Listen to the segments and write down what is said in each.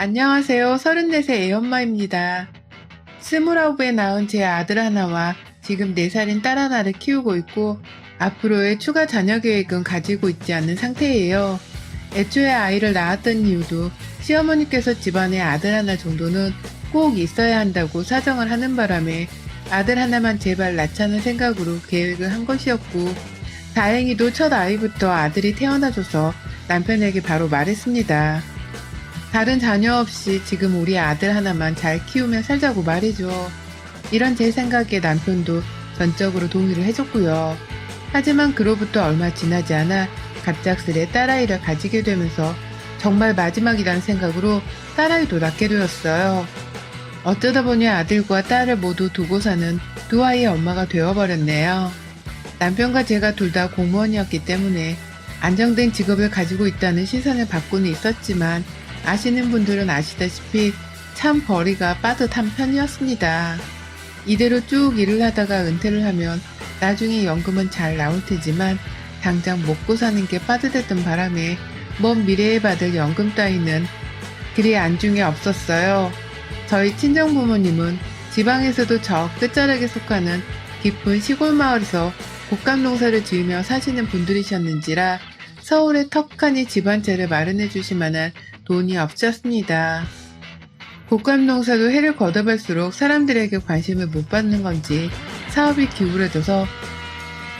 안녕하세요. 34세 애엄마입니다. 29에 낳은 제 아들 하나와 지금 4살인 딸 하나를 키우고 있고 앞으로의 추가 자녀 계획은 가지고 있지 않는 상태예요. 애초에 아이를 낳았던 이유도 시어머니께서 집안에 아들 하나 정도는 꼭 있어야 한다고 사정을 하는 바람에 아들 하나만 제발 낳자는 생각으로 계획을 한 것이었고 다행히도 첫 아이부터 아들이 태어나줘서 남편에게 바로 말했습니다. 다른 자녀 없이 지금 우리 아들 하나만 잘 키우며 살자고 말이죠. 이런 제 생각에 남편도 전적으로 동의를 해줬고요. 하지만 그로부터 얼마 지나지 않아 갑작스레 딸아이를 가지게 되면서 정말 마지막이라는 생각으로 딸아이도 낳게 되었어요. 어쩌다 보니 아들과 딸을 모두 두고 사는 두 아이의 엄마가 되어버렸네요. 남편과 제가 둘 다 공무원이었기 때문에 안정된 직업을 가지고 있다는 시선을 받고는 있었지만 아시는 분들은 아시다시피 참 벌이가 빠듯한 편이었습니다. 이대로 쭉 일을 하다가 은퇴를 하면 나중에 연금은 잘 나올 테지만 당장 먹고 사는 게 빠듯했던 바람에 먼 미래에 받을 연금 따위는 그리 안중에 없었어요. 저희 친정 부모님은 지방에서도 저 끝자락에 속하는 깊은 시골 마을에서 곶감 농사를 지으며 사시는 분들이셨는지라 서울에 턱하니 집안채를 마련해 주실 만한 돈이 없었습니다. 곶감 농사도 해를 걷어갈수록 사람들에게 관심을 못 받는 건지 사업이 기울어져서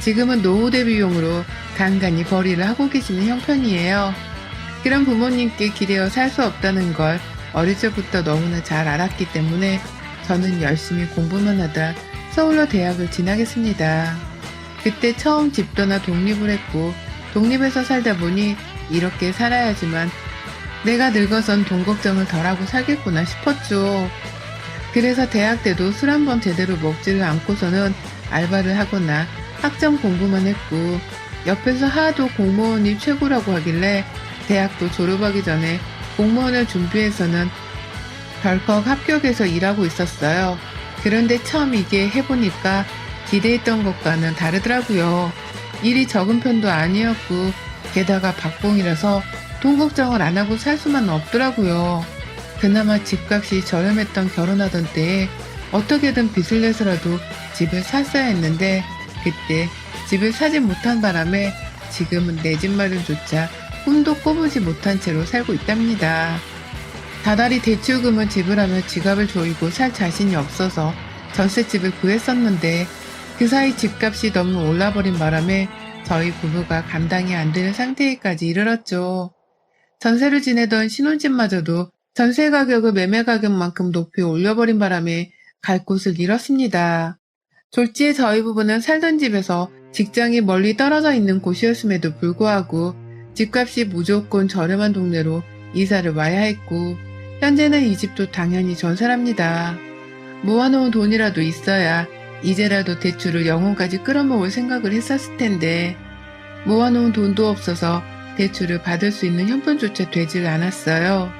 지금은 노후 대비용으로 간간히 벌이를 하고 계시는 형편이에요. 그런 부모님께 기대어 살 수 없다는 걸 어릴 적부터 너무나 잘 알았기 때문에 저는 열심히 공부만 하다 서울로 대학을 진학했습니다. 그때 처음 집 떠나 독립을 했고 독립해서 살다 보니 이렇게 살아야지만 내가 늙어선 돈 걱정을 덜하고 살겠구나 싶었죠. 그래서 대학 때도 술 한 번 제대로 먹지를 않고서는 알바를 하거나 학점 공부만 했고 옆에서 하도 공무원이 최고라고 하길래 대학도 졸업하기 전에 공무원을 준비해서는 덜컥 합격해서 일하고 있었어요. 그런데 처음 이게 해보니까 기대했던 것과는 다르더라고요. 일이 적은 편도 아니었고 게다가 박봉이라서 돈 걱정을 안 하고 살 수만 없더라고요. 그나마 집값이 저렴했던 결혼하던 때에 어떻게든 빚을 내서라도 집을 샀어야 했는데 그때 집을 사지 못한 바람에 지금은 내 집 마련조차 꿈도 꿔보지 못한 채로 살고 있답니다. 다달이 대출금을 지불하며 지갑을 조이고 살 자신이 없어서 전셋집을 구했었는데 그 사이 집값이 너무 올라버린 바람에 저희 부부가 감당이 안 되는 상태에까지 이르렀죠. 전세를 지내던 신혼집마저도 전세 가격을 매매 가격만큼 높이 올려버린 바람에 갈 곳을 잃었습니다. 졸지에 저희 부부는 살던 집에서 직장이 멀리 떨어져 있는 곳이었음에도 불구하고 집값이 무조건 저렴한 동네로 이사를 와야 했고 현재는 이 집도 당연히 전세랍니다. 모아놓은 돈이라도 있어야 이제라도 대출을 영혼까지 끌어모을 생각을 했었을 텐데 모아놓은 돈도 없어서 대출을 받을 수 있는 형편조차 되질 않았어요.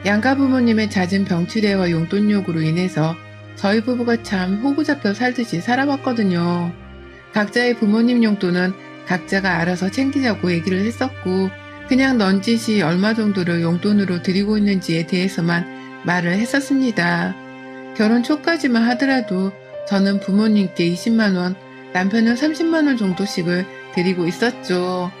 양가 부모님의 잦은 병치레와 용돈 요구로 인해서 저희 부부가 참 호구 잡혀 살듯이 살아왔거든요. 각자의 부모님 용돈은 각자가 알아서 챙기자고 얘기를 했었고 그냥 넌짓이 얼마 정도를 용돈으로 드리고 있는지에 대해서만 말을 했었습니다. 결혼 초까지만 하더라도 저는 부모님께 20만원, 남편은 30만원 정도씩을 드리고 있었죠.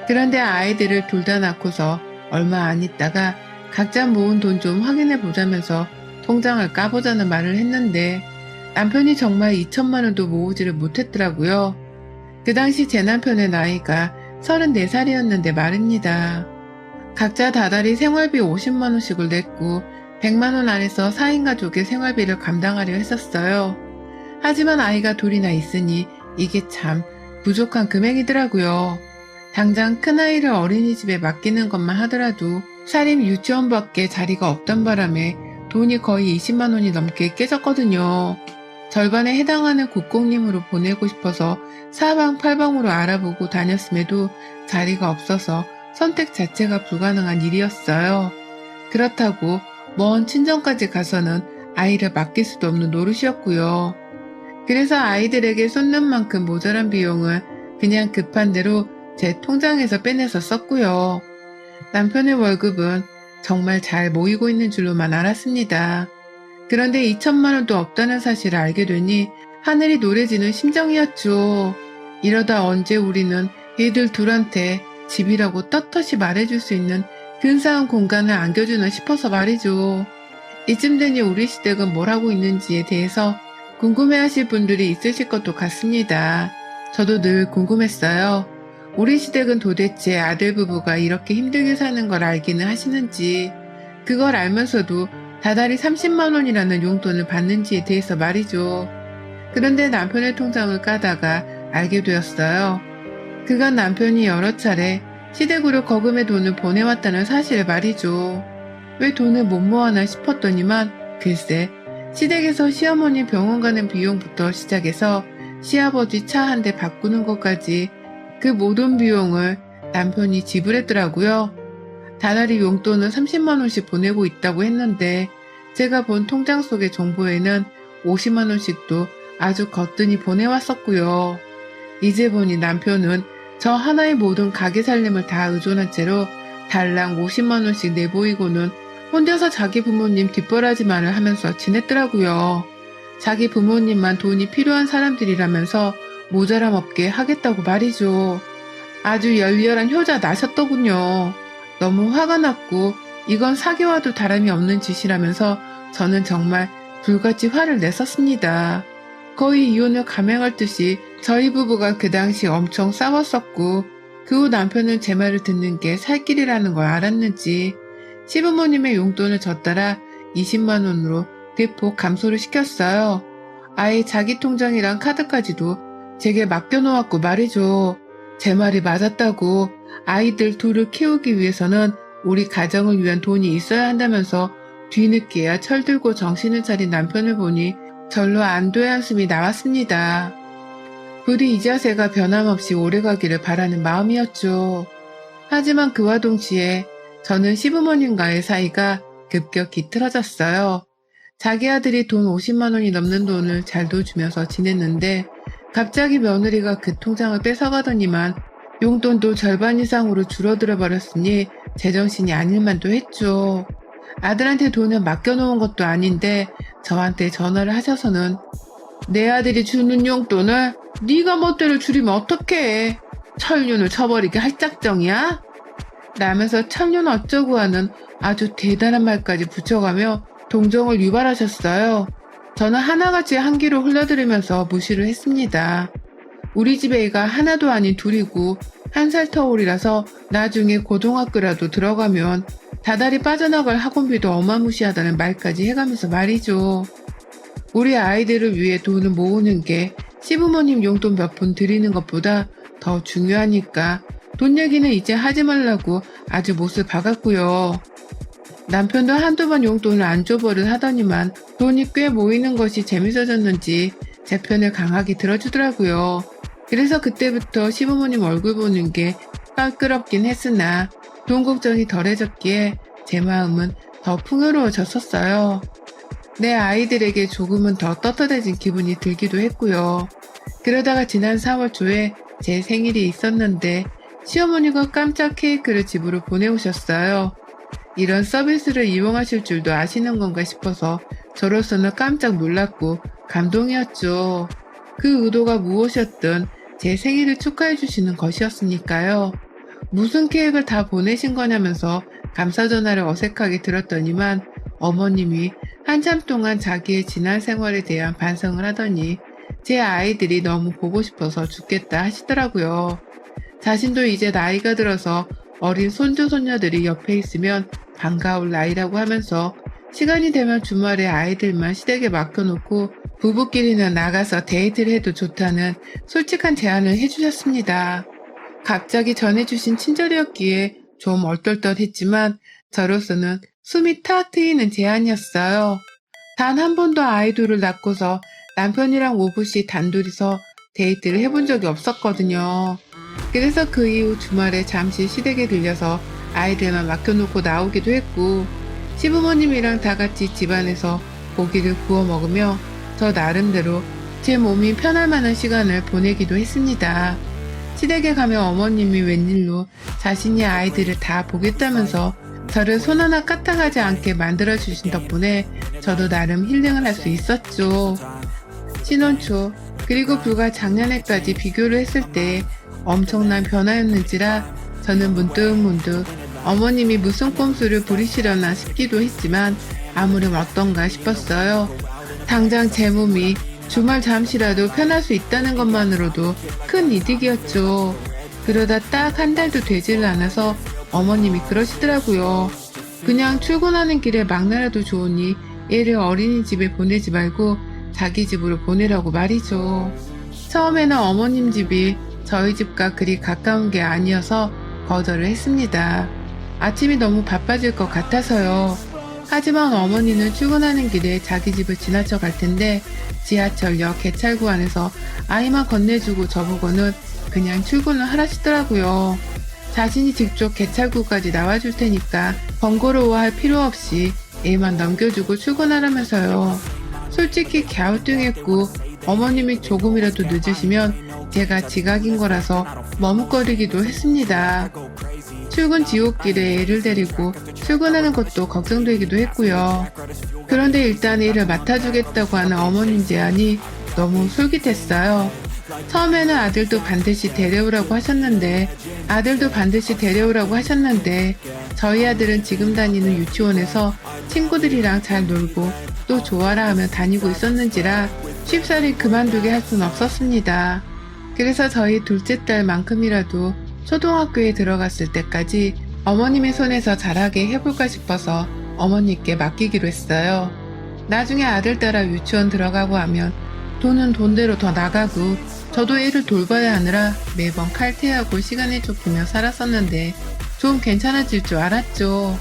그런데 아이들을 둘 다 낳고서 얼마 안 있다가 각자 모은 돈 좀 확인해 보자면서 통장을 까보자는 말을 했는데 남편이 정말 2천만원도 모으지를 못했더라고요. 그 당시 제 남편의 나이가 34살이었는데 말입니다. 각자 다달이 생활비 50만원씩을 냈고 100만원 안에서 4인 가족의 생활비를 감당하려 했었어요. 하지만 아이가 둘이나 있으니 이게 참 부족한 금액이더라고요. 당장 큰아이를 어린이집에 맡기는 것만 하더라도 사립 유치원밖에 자리가 없던 바람에 돈이 거의 20만원이 넘게 깨졌거든요. 절반에 해당하는 국공립으로 보내고 싶어서 사방팔방으로 알아보고 다녔음에도 자리가 없어서 선택 자체가 불가능한 일이었어요. 그렇다고 먼 친정까지 가서는 아이를 맡길 수도 없는 노릇이었고요. 그래서 아이들에게 쏟는 만큼 모자란 비용을 그냥 급한 대로 제 통장에서 빼내서 썼고요. 남편의 월급은 정말 잘 모이고 있는 줄로만 알았습니다. 그런데 2천만 원도 없다는 사실을 알게 되니 하늘이 노래지는 심정이었죠. 이러다 언제 우리는 얘들 둘한테 집이라고 떳떳이 말해줄 수 있는 근사한 공간을 안겨주나 싶어서 말이죠. 이쯤 되니 우리 시댁은 뭘 하고 있는지에 대해서 궁금해하실 분들이 있으실 것도 같습니다. 저도 늘 궁금했어요. 우리 시댁은 도대체 아들 부부가 이렇게 힘들게 사는 걸 알기는 하시는지, 그걸 알면서도 다달이 30만 원이라는 용돈을 받는지에 대해서 말이죠. 그런데 남편의 통장을 까다가 알게 되었어요. 그간 남편이 여러 차례 시댁으로 거금의 돈을 보내왔다는 사실을 말이죠. 왜 돈을 못 모아나 싶었더니만 글쎄 시댁에서 시어머니 병원 가는 비용부터 시작해서 시아버지 차 한 대 바꾸는 것까지 그 모든 비용을 남편이 지불했더라고요. 다달이 용돈은 30만 원씩 보내고 있다고 했는데 제가 본 통장 속의 정보에는 50만 원씩도 아주 거뜬히 보내왔었고요. 이제 보니 남편은 저 하나의 모든 가게 살림을 다 의존한 채로 달랑 50만 원씩 내보이고는 혼자서 자기 부모님 뒷바라지만을 하면서 지냈더라고요. 자기 부모님만 돈이 필요한 사람들이라면서 모자람 없게 하겠다고 말이죠. 아주 열렬한 효자 나셨더군요. 너무 화가 났고 이건 사기와도 다름이 없는 짓이라면서 저는 정말 불같이 화를 냈었습니다. 거의 이혼을 감행할 듯이 저희 부부가 그 당시 엄청 싸웠었고 그 후 남편은 제 말을 듣는 게 살 길이라는 걸 알았는지 시부모님의 용돈을 졌따라 20만 원으로 대폭 감소를 시켰어요. 아예 자기 통장이랑 카드까지도 제게 맡겨놓았고 말이죠. 제 말이 맞았다고 아이들 둘을 키우기 위해서는 우리 가정을 위한 돈이 있어야 한다면서 뒤늦게야 철들고 정신을 차린 남편을 보니 절로 안도의 한숨이 나왔습니다. 부디 이 자세가 변함없이 오래가기를 바라는 마음이었죠. 하지만 그와 동시에 저는 시부모님과의 사이가 급격히 틀어졌어요. 자기 아들이 돈 50만 원이 넘는 돈을 잘도 주면서 지냈는데 갑자기 며느리가 그 통장을 뺏어가더니만 용돈도 절반 이상으로 줄어들어 버렸으니 제정신이 아닐만도 했죠. 아들한테 돈을 맡겨놓은 것도 아닌데 저한테 전화를 하셔서는 내 아들이 주는 용돈을 네가 멋대로 줄이면 어떡해. 천륜을 쳐버리게 할 작정이야? 라면서 천륜 어쩌고 하는 아주 대단한 말까지 붙여가며 동정을 유발하셨어요. 저는 하나같이 한 귀로 흘려들으면서 무시를 했습니다. 우리 집 애가 하나도 아닌 둘이고 1살 터울이라서 나중에 고등학교라도 들어가면 다달이 빠져나갈 학원비도 어마무시하다는 말까지 해가면서 말이죠. 우리 아이들을 위해 돈을 모으는 게 시부모님 용돈 몇 푼 드리는 것보다 더 중요하니까 돈 얘기는 이제 하지 말라고 아주 못을 박았고요. 남편도 한두 번 용돈을 안 줘버릇 하더니만 돈이 꽤 모이는 것이 재밌어졌는지 제 편을 강하게 들어주더라고요. 그래서 그때부터 시부모님 얼굴 보는 게 껄끄럽긴 했으나 돈 걱정이 덜해졌기에 제 마음은 더 풍요로워졌었어요. 내 아이들에게 조금은 더 떳떳해진 기분이 들기도 했고요. 그러다가 지난 4월 초에 제 생일이 있었는데 시어머니가 깜짝 케이크를 집으로 보내오셨어요. 이런 서비스를 이용하실 줄도 아시는 건가 싶어서 저로서는 깜짝 놀랐고 감동이었죠. 그 의도가 무엇이었든 제 생일을 축하해 주시는 것이었으니까요. 무슨 케이크를 다 보내신 거냐면서 감사 전화를 어색하게 들었더니만 어머님이 한참 동안 자기의 지난 생활에 대한 반성을 하더니 제 아이들이 너무 보고 싶어서 죽겠다 하시더라고요. 자신도 이제 나이가 들어서 어린 손주 손녀들이 옆에 있으면 반가울 나이라고 하면서 시간이 되면 주말에 아이들만 시댁에 맡겨놓고 부부끼리는 나가서 데이트를 해도 좋다는 솔직한 제안을 해주셨습니다. 갑자기 전해주신 친절이었기에 좀 얼떨떨했지만 저로서는 숨이 탁 트이는 제안이었어요. 단 한 번도 아이들을 낳고서 남편이랑 오붓이 단둘이서 데이트를 해본 적이 없었거든요. 그래서 그 이후 주말에 잠시 시댁에 들려서 아이들만 맡겨놓고 나오기도 했고 시부모님이랑 다 같이 집안에서 고기를 구워 먹으며 저 나름대로 제 몸이 편할 만한 시간을 보내기도 했습니다. 시댁에 가면 어머님이 웬일로 자신이 아이들을 다 보겠다면서 저를 손 하나 까딱하지 않게 만들어주신 덕분에 저도 나름 힐링을 할 수 있었죠. 신혼 초, 그리고 불과 작년에까지 비교를 했을 때 엄청난 변화였는지라 저는 문득문득 어머님이 무슨 꼼수를 부리시려나 싶기도 했지만 아무렴 어떤가 싶었어요. 당장 제 몸이 주말 잠시라도 편할 수 있다는 것만으로도 큰 이득이었죠. 그러다 딱 한 달도 되지를 않아서 어머님이 그러시더라고요. 그냥 출근하는 길에 막나라도 좋으니 애를 어린이집에 보내지 말고 자기 집으로 보내라고 말이죠. 처음에는 어머님 집이 저희 집과 그리 가까운 게 아니어서 거절을 했습니다. 아침이 너무 바빠질 것 같아서요. 하지만 어머니는 출근하는 길에 자기 집을 지나쳐 갈 텐데 지하철역 개찰구 안에서 아이만 건네주고 저보고는 그냥 출근을 하라시더라고요. 자신이 직접 개찰구까지 나와줄 테니까 번거로워할 필요 없이 애만 넘겨주고 출근하라면서요. 솔직히 갸우뚱했고 어머님이 조금이라도 늦으시면 제가 지각인 거라서 머뭇거리기도 했습니다. 출근 지옥길에 애를 데리고 출근하는 것도 걱정되기도 했고요. 그런데 일단 애를 맡아주겠다고 하는 어머님 제안이 너무 솔깃했어요. 처음에는 아들도 반드시 데려오라고 하셨는데 저희 아들은 지금 다니는 유치원에서 친구들이랑 잘 놀고 또 좋아라 하며 다니고 있었는지라 쉽사리 그만두게 할 순 없었습니다. 그래서 저희 둘째 딸만큼이라도 초등학교에 들어갔을 때까지 어머님의 손에서 자라게 해볼까 싶어서 어머니께 맡기기로 했어요. 나중에 아들 따라 유치원 들어가고 하면 돈은 돈대로 더 나가고 저도 애를 돌봐야 하느라 매번 칼퇴하고 시간을 쫓기며 살았었는데 좀 괜찮아질 줄 알았죠.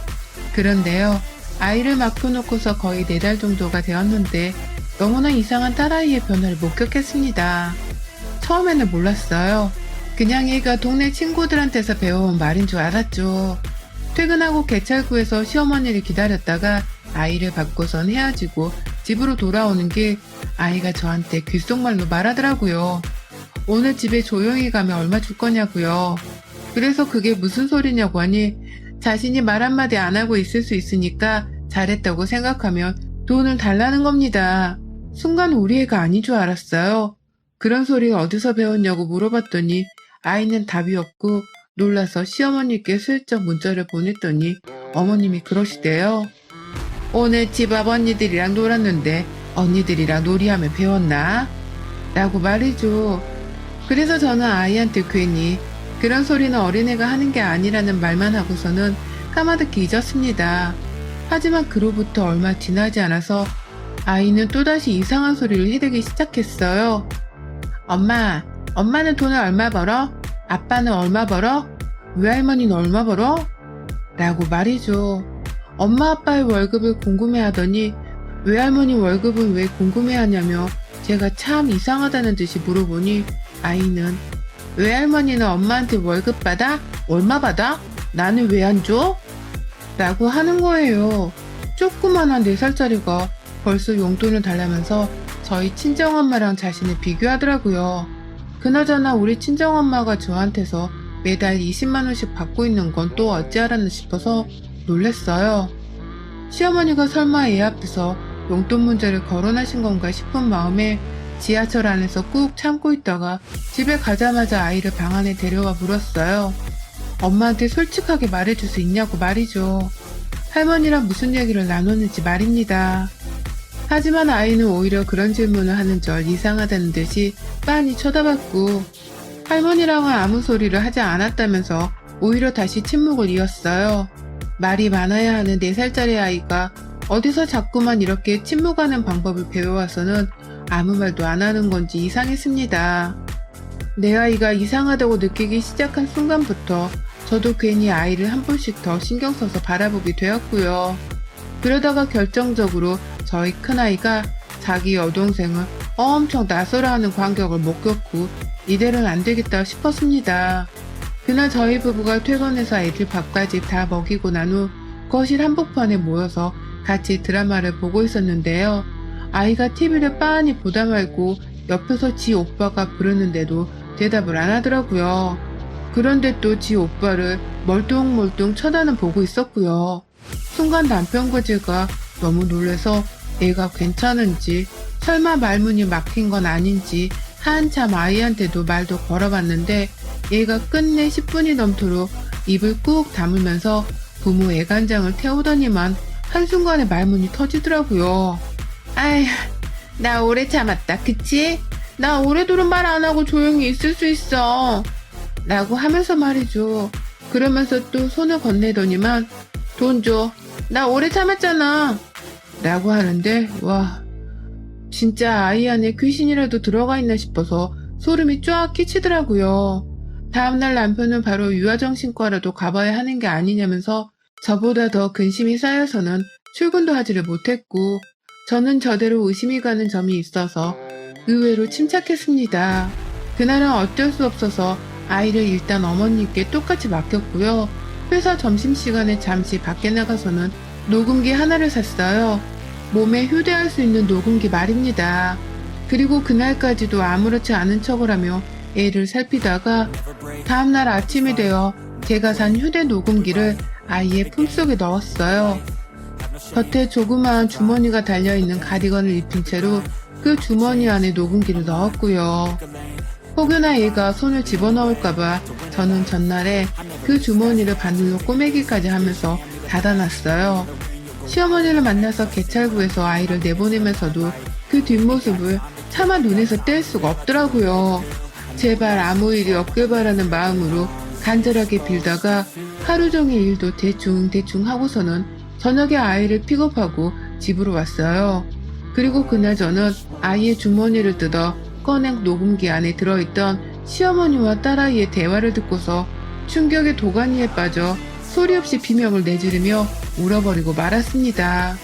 그런데요, 아이를 맡겨놓고서 거의 4달 정도가 되었는데 너무나 이상한 딸아이의 변화를 목격했습니다. 처음에는 몰랐어요. 그냥 얘가 동네 친구들한테서 배워온 말인 줄 알았죠. 퇴근하고 개찰구에서 시어머니를 기다렸다가 아이를 받고선 헤어지고 집으로 돌아오는 길 아이가 저한테 귓속말로 말하더라고요. 오늘 집에 조용히 가면 얼마 줄 거냐고요. 그래서 그게 무슨 소리냐고 하니 자신이 말 한마디 안 하고 있을 수 있으니까 잘했다고 생각하면 돈을 달라는 겁니다. 순간 우리 애가 아닌 줄 알았어요. 그런 소리 어디서 배웠냐고 물어봤더니 아이는 답이 없고 놀라서 시어머니께 슬쩍 문자를 보냈더니 어머님이 그러시대요. 오늘 집 앞 언니들이랑 놀았는데 언니들이랑 놀이하면 배웠나? 라고 말이죠. 그래서 저는 아이한테 괜히 그런 소리는 어린애가 하는 게 아니라는 말만 하고서는 까마득히 잊었습니다. 하지만 그로부터 얼마 지나지 않아서 아이는 또다시 이상한 소리를 해대기 시작했어요. 엄마는 돈을 얼마 벌어? 아빠는 얼마 벌어? 외할머니는 얼마 벌어? 라고 말이죠. 엄마 아빠의 월급을 궁금해하더니 외할머니 월급은 왜 궁금해하냐며 제가 참 이상하다는 듯이 물어보니 아이는 외할머니는 엄마한테 월급 받아? 얼마 받아? 나는 왜 안 줘? 라고 하는 거예요. 조그만한 4살짜리가 벌써 용돈을 달라면서 저희 친정엄마랑 자신을 비교하더라고요. 그나저나 우리 친정엄마가 저한테서 매달 20만원씩 받고 있는 건 또 어찌 알았나 싶어서 놀랬어요. 시어머니가 설마 애 앞에서 용돈 문제를 거론하신 건가 싶은 마음에 지하철 안에서 꾹 참고 있다가 집에 가자마자 아이를 방 안에 데려와 물었어요. 엄마한테 솔직하게 말해줄 수 있냐고 말이죠. 할머니랑 무슨 얘기를 나눴는지 말입니다. 하지만 아이는 오히려 그런 질문을 하는 절 이상하다는 듯이 빤히 쳐다봤고 할머니랑은 아무 소리를 하지 않았다면서 오히려 다시 침묵을 이었어요. 말이 많아야 하는 4살짜리 아이가 어디서 자꾸만 이렇게 침묵하는 방법을 배워와서는 아무 말도 안 하는 건지 이상했습니다. 내 아이가 이상하다고 느끼기 시작한 순간부터 저도 괜히 아이를 한 번씩 더 신경 써서 바라보게 되었고요. 그러다가 결정적으로 저희 큰아이가 자기 여동생을 엄청 나서라하는 광경을 목격후 이대로는 안 되겠다 싶었습니다. 그날 저희 부부가 퇴근해서 애들 밥까지 다 먹이고 난 후 거실 한복판에 모여서 같이 드라마를 보고 있었는데요. 아이가 TV를 빤히 보다 말고 옆에서 지 오빠가 부르는데도 대답을 안 하더라고요. 그런데 또 지 오빠를 멀뚱멀뚱 쳐다는 보고 있었고요. 순간 남편과 제가 너무 놀라서 애가 괜찮은지 설마 말문이 막힌 건 아닌지 한참 아이한테도 말도 걸어봤는데 얘가 끝내 10분이 넘도록 입을 꾹 다물면서 부모 애간장을 태우더니만 한순간에 말문이 터지더라고요. 아휴, 나 오래 참았다, 그치? 나 오래도록 말 안 하고 조용히 있을 수 있어. 라고 하면서 말이죠. 그러면서 또 손을 건네더니만 돈 줘. 나 오래 참았잖아. 라고 하는데 와, 진짜 아이 안에 귀신이라도 들어가 있나 싶어서 소름이 쫙 끼치더라고요. 다음날 남편은 바로 유아정신과라도 가봐야 하는 게 아니냐면서 저보다 더 근심이 쌓여서는 출근도 하지를 못했고 저는 저대로 의심이 가는 점이 있어서 의외로 침착했습니다. 그날은 어쩔 수 없어서 아이를 일단 어머니께 똑같이 맡겼고요. 회사 점심시간에 잠시 밖에 나가서는 녹음기 하나를 샀어요. 몸에 휴대할 수 있는 녹음기 말입니다. 그리고 그날까지도 아무렇지 않은 척을 하며 애를 살피다가 다음날 아침이 되어 제가 산 휴대 녹음기를 아이의 품속에 넣었어요. 겉에 조그마한 주머니가 달려있는 가디건을 입힌 채로 그 주머니 안에 녹음기를 넣었고요. 혹여나 얘가 손을 집어넣을까봐 저는 전날에 그 주머니를 바늘로 꼬매기까지 하면서 닫아놨어요. 시어머니를 만나서 개찰구에서 아이를 내보내면서도 그 뒷모습을 차마 눈에서 뗄 수가 없더라고요. 제발 아무 일이 없길 바라는 마음으로 간절하게 빌다가 하루 종일 일도 대충 하고서는 저녁에 아이를 픽업하고 집으로 왔어요. 그리고 그날 저는 아이의 주머니를 뜯어 꺼낸 녹음기 안에 들어있던 시어머니와 딸아이의 대화를 듣고서 충격의 도가니에 빠져 소리 없이 비명을 내지르며 울어버리고 말았습니다.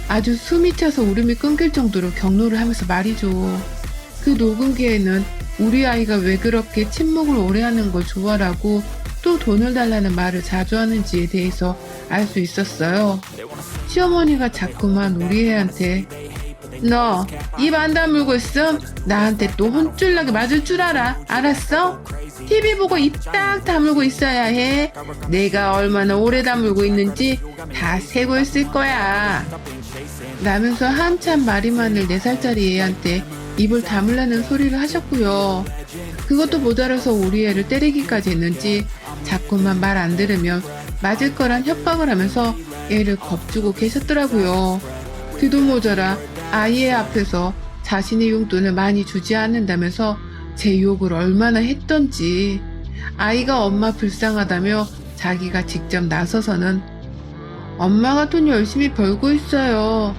아주 숨이 차서 울음이 끊길 정도로 격노를 하면서 말이죠. 그 녹음기에는 우리 아이가 왜 그렇게 침묵을 오래 하는 걸 좋아하고 또 돈을 달라는 말을 자주 하는지에 대해서 알 수 있었어요. 시어머니가 자꾸만 우리 애한테 너 입 안 다물고 있음 나한테 또 혼쭐나게 맞을 줄 알았어? TV 보고 입 딱 다물고 있어야 해. 내가 얼마나 오래 다물고 있는지 다 세고 있을 거야. 라면서 한참 말이 많을 4살짜리 애한테 입을 다물라는 소리를 하셨고요. 그것도 못 알아서 우리 애를 때리기까지 했는지 자꾸만 말 안 들으면 맞을 거란 협박을 하면서 애를 겁주고 계셨더라고요. 그도 모자라 아이의 앞에서 자신의 용돈을 많이 주지 않는다면서 제 욕을 얼마나 했던지 아이가 엄마 불쌍하다며 자기가 직접 나서서는 엄마가 돈 열심히 벌고 있어요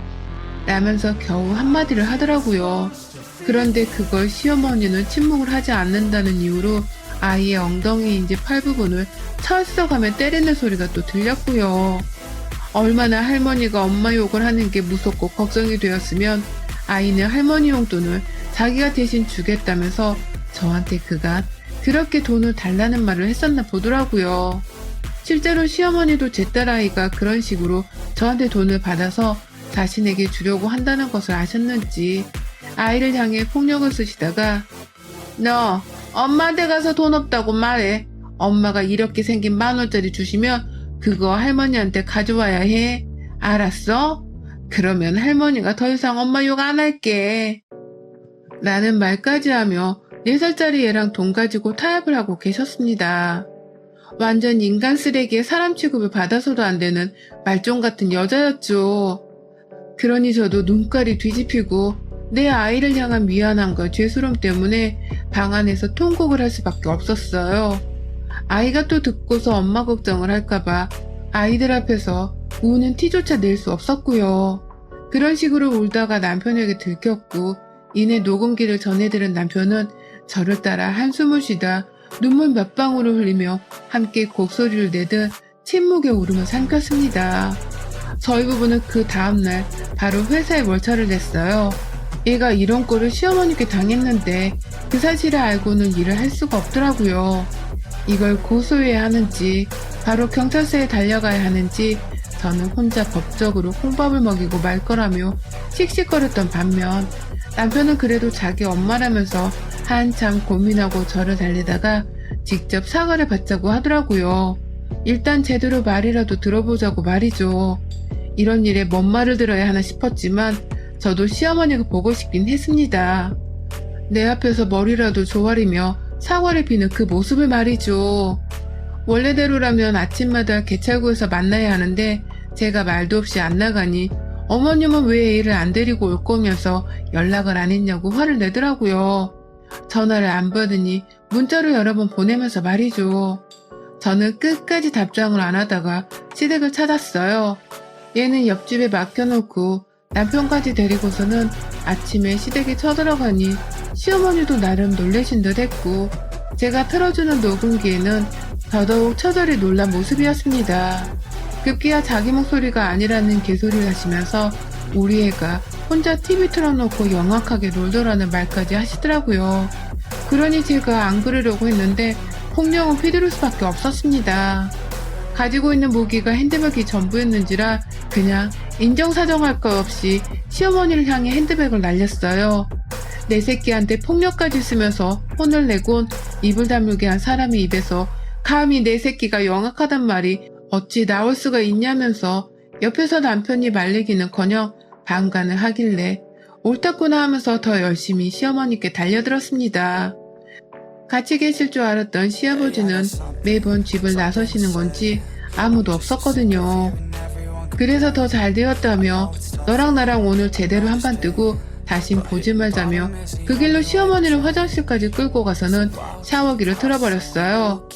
라면서 겨우 한마디를 하더라고요. 그런데 그걸 시어머니는 침묵을 하지 않는다는 이유로 아이의 엉덩이인지 팔 부분을 철썩하며 때리는 소리가 또 들렸고요. 얼마나 할머니가 엄마 욕을 하는 게 무섭고 걱정이 되었으면 아이는 할머니 용돈을 자기가 대신 주겠다면서 저한테 그간 그렇게 돈을 달라는 말을 했었나 보더라고요. 실제로 시어머니도 제 딸아이가 그런 식으로 저한테 돈을 받아서 자신에게 주려고 한다는 것을 아셨는지 아이를 향해 폭력을 쓰시다가 너 엄마한테 가서 돈 없다고 말해. 엄마가 이렇게 생긴 10,000원짜리 주시면 그거 할머니한테 가져와야 해. 알았어? 그러면 할머니가 더 이상 엄마 욕 안 할게. 라는 말까지 하며 4살짜리 애랑 돈 가지고 타협을 하고 계셨습니다. 완전 인간 쓰레기에 사람 취급을 받아서도 안 되는 말종 같은 여자였죠. 그러니 저도 눈깔이 뒤집히고 내 아이를 향한 미안함과 죄스러움 때문에 방 안에서 통곡을 할 수밖에 없었어요. 아이가 또 듣고서 엄마 걱정을 할까봐 아이들 앞에서 우는 티조차 낼 수 없었고요. 그런 식으로 울다가 남편에게 들켰고 이내 녹음기를 전해들은 남편은 저를 따라 한숨을 쉬다 눈물 몇 방울을 흘리며 함께 곡소리를 내듯 침묵의 울음을 삼켰습니다. 저희 부부는 그 다음날 바로 회사에 월차를 냈어요. 얘가 이런 꼴을 시어머니께 당했는데 그 사실을 알고는 일을 할 수가 없더라고요. 이걸 고소해야 하는지 바로 경찰서에 달려가야 하는지 저는 혼자 법적으로 콩밥을 먹이고 말 거라며 씩씩거렸던 반면 남편은 그래도 자기 엄마라면서 한참 고민하고 저를 달래다가 직접 사과를 받자고 하더라고요. 일단 제대로 말이라도 들어보자고 말이죠. 이런 일에 뭔 말을 들어야 하나 싶었지만 저도 시어머니가 보고 싶긴 했습니다. 내 앞에서 머리라도 조아리며 사과를 비는 그 모습을 말이죠. 원래대로라면 아침마다 개찰구에서 만나야 하는데 제가 말도 없이 안 나가니 어머님은 왜 애를 안 데리고 올 거면서 연락을 안 했냐고 화를 내더라고요. 전화를 안 받으니 문자로 여러 번 보내면서 말이죠. 저는 끝까지 답장을 안 하다가 시댁을 찾았어요. 얘는 옆집에 맡겨놓고 남편까지 데리고서는 아침에 시댁에 쳐들어가니 시어머니도 나름 놀라신 듯 했고 제가 틀어주는 녹음기에는 더더욱 처절히 놀란 모습이었습니다. 급기야 자기 목소리가 아니라는 개소리를 하시면서 우리 애가 혼자 TV 틀어놓고 영악하게 놀더라는 말까지 하시더라고요. 그러니 제가 안 그러려고 했는데 폭력은 휘두를 수밖에 없었습니다. 가지고 있는 무기가 핸드백이 전부였는지라 그냥 인정사정할 것 없이 시어머니를 향해 핸드백을 날렸어요. 내 새끼한테 폭력까지 쓰면서 혼을 내곤 입을 다물게 한 사람의 입에서 감히 내 새끼가 영악하단 말이 어찌 나올 수가 있냐면서 옆에서 남편이 말리기는커녕 방관을 하길래 옳다구나 하면서 더 열심히 시어머니께 달려들었습니다. 같이 계실 줄 알았던 시아버지는 매번 집을 나서시는 건지 아무도 없었거든요. 그래서 더 잘 되었다며 너랑 나랑 오늘 제대로 한판 뜨고 다신 보지 말자며 그 길로 시어머니를 화장실까지 끌고 가서는 샤워기를 틀어버렸어요.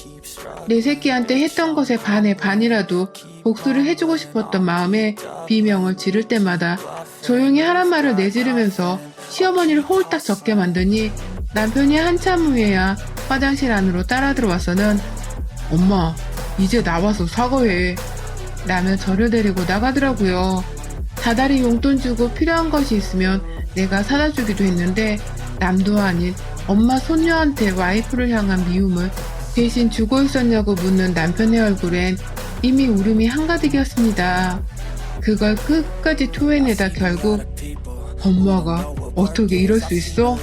내 새끼한테 했던 것에 반의 반이라도 복수를 해주고 싶었던 마음에 비명을 지를 때마다 조용히 하란 말을 내지르면서 시어머니를 홀딱 젖게 만드니 남편이 한참 후에야 화장실 안으로 따라 들어와서는 엄마 이제 나와서 사과해 라며 저를 데리고 나가더라고요. 다달이 용돈 주고 필요한 것이 있으면 내가 사다 주기도 했는데 남도 아닌 엄마 손녀한테 와이프를 향한 미움을 대신 주고 있었냐고 묻는 남편의 얼굴엔 이미 울음이 한가득이었습니다. 그걸 끝까지 토해내다 결국 엄마가 어떻게 이럴 수 있어?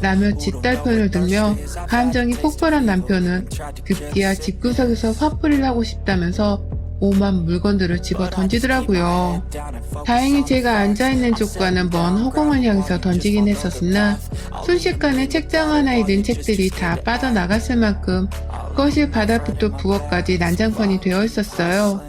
라며 뒷딸 편을 들며 감정이 폭발한 남편은 급기야 집구석에서 화풀이를 하고 싶다면서 오만 물건들을 집어 던지더라고요. 다행히 제가 앉아있는 쪽과는 먼 허공을 향해서 던지긴 했었으나 순식간에 책장 하나에 든 책들이 다 빠져나갔을 만큼 거실 바닥부터 부엌까지 난장판이 되어 있었어요.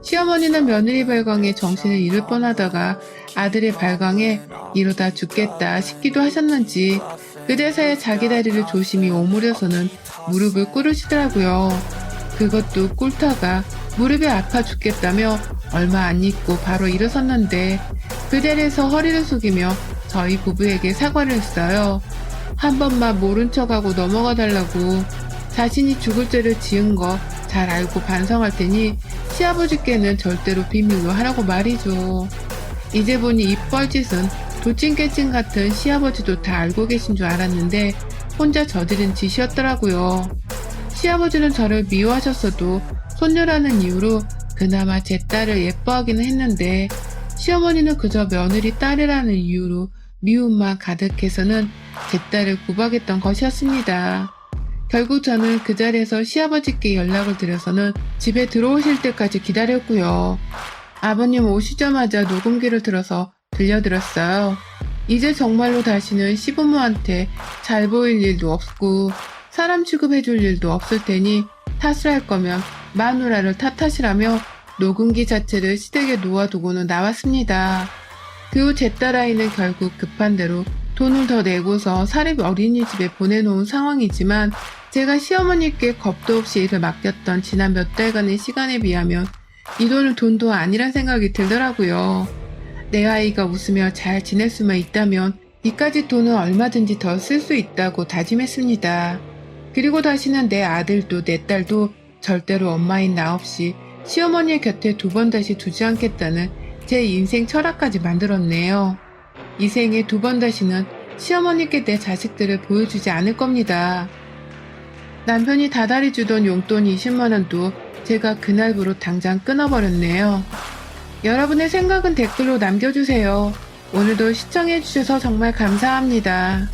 시어머니는 며느리 발광에 정신을 잃을 뻔하다가 아들의 발광에 이러다 죽겠다 싶기도 하셨는지 그제서야 자기 다리를 조심히 오므려서는 무릎을 꿇으시더라고요. 그것도 꿇다가 무릎이 아파 죽겠다며 얼마 안 있고 바로 일어섰는데 그 자리에서 허리를 숙이며 저희 부부에게 사과를 했어요. 한 번만 모른 척하고 넘어가 달라고 자신이 죽을 죄를 지은 거 잘 알고 반성할 테니 시아버지께는 절대로 비밀로 하라고 말이죠. 이제 보니 이 뻘짓은 도찐깨찐 같은 시아버지도 다 알고 계신 줄 알았는데 혼자 저지른 짓이었더라고요. 시아버지는 저를 미워하셨어도 손녀라는 이유로 그나마 제 딸을 예뻐하기는 했는데 시어머니는 그저 며느리 딸이라는 이유로 미움만 가득해서는 제 딸을 구박했던 것이었습니다. 결국 저는 그 자리에서 시아버지께 연락을 드려서는 집에 들어오실 때까지 기다렸고요. 아버님 오시자마자 녹음기를 틀어서 들려드렸어요. 이제 정말로 다시는 시부모한테 잘 보일 일도 없고 사람 취급해줄 일도 없을 테니 탓을 할 거면 마누라를 탓하시라며 녹음기 자체를 시댁에 놓아두고는 나왔습니다. 그 후 제 딸아이는 결국 급한 대로 돈을 더 내고서 사립 어린이집에 보내놓은 상황이지만 제가 시어머니께 겁도 없이 일을 맡겼던 지난 몇 달간의 시간에 비하면 이 돈은 돈도 아니란 생각이 들더라고요. 내 아이가 웃으며 잘 지낼 수만 있다면 이까짓 돈은 얼마든지 더 쓸 수 있다고 다짐했습니다. 그리고 다시는 내 아들도 내 딸도 절대로 엄마인 나 없이 시어머니의 곁에 두 번 다시 두지 않겠다는 제 인생 철학까지 만들었네요. 이 생에 두 번 다시는 시어머니께 내 자식들을 보여주지 않을 겁니다. 남편이 다달이 주던 용돈 20만원도 제가 그날부로 당장 끊어버렸네요. 여러분의 생각은 댓글로 남겨주세요. 오늘도 시청해주셔서 정말 감사합니다.